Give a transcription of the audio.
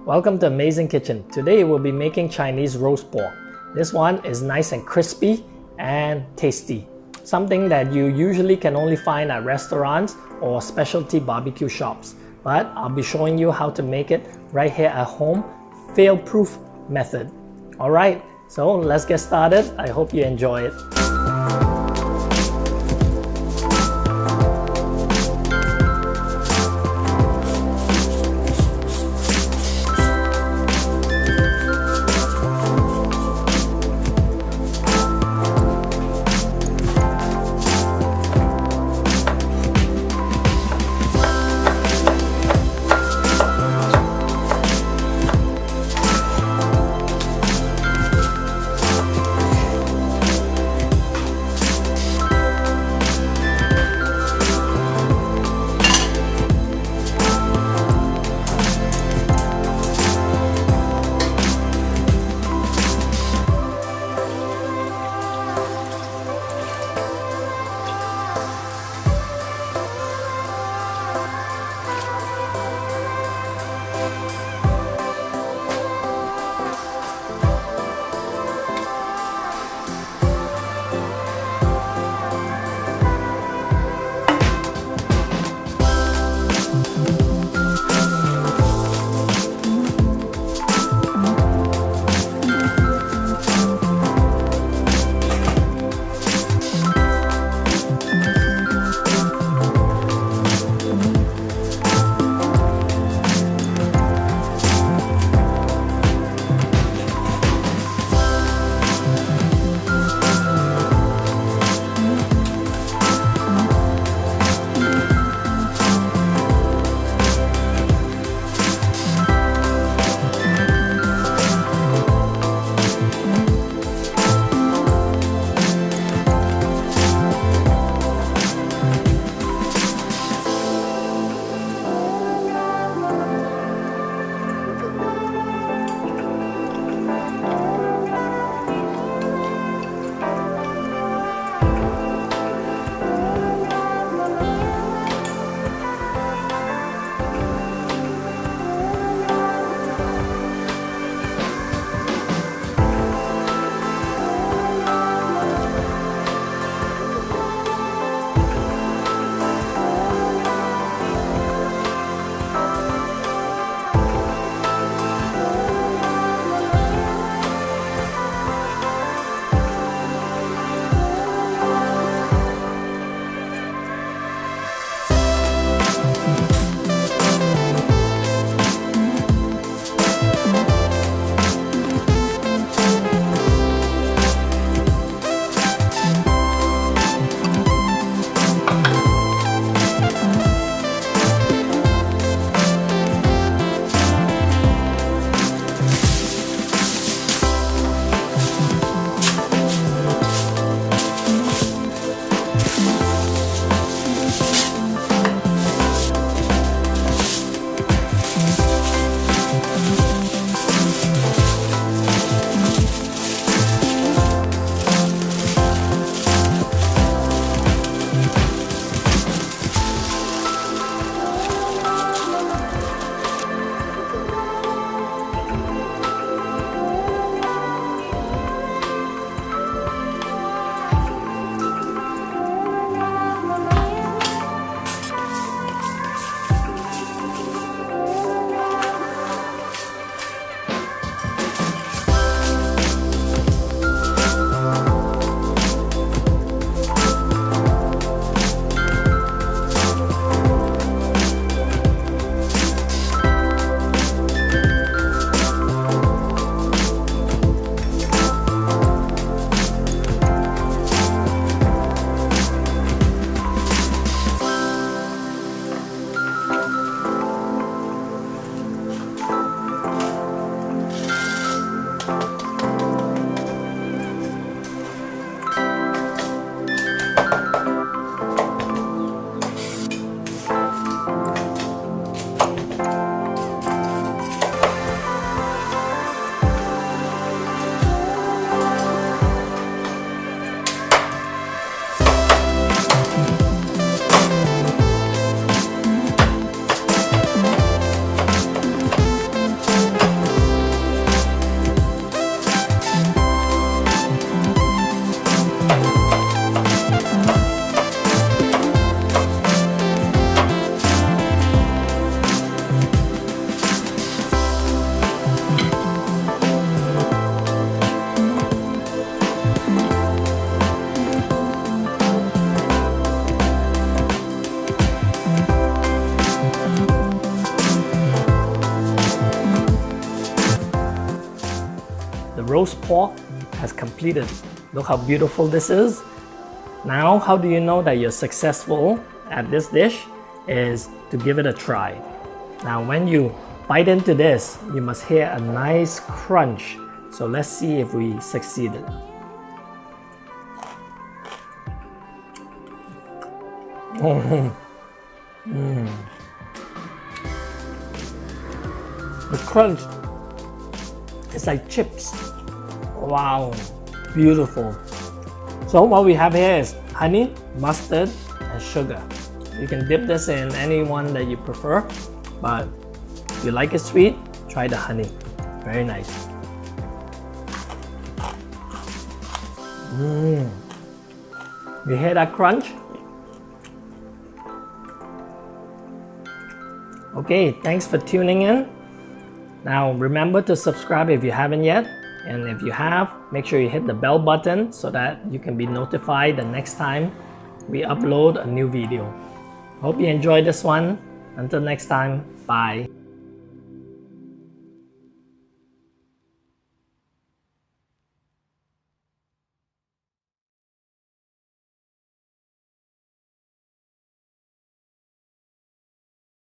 Welcome to Amazing Kitchen. Today we'll be making Chinese roast pork. This one is nice and crispy and tasty. Something that you usually can only find at restaurants or specialty barbecue shops. But I'll be showing you how to make it right here at home, fail-proof method. Alright, so let's get started. I hope you enjoy it. roast pork has completed. Look how beautiful this is. Now, how do you know that you're successful at this dish? Is to give it a try. Now, when you bite into this, you must hear a nice crunch. So let's see if we succeeded. The crunch is like chips. Wow, beautiful. So what we have here is honey, mustard, and sugar. You can dip this in any one that you prefer, but if you like it sweet, try the honey. Very nice. You hear that crunch? Okay, thanks for tuning in. Now remember to subscribe if you haven't yet, and if you have, make sure you hit the bell button so that you can be notified the next time we upload a new video. Hope you enjoyed this one. Until next time, bye.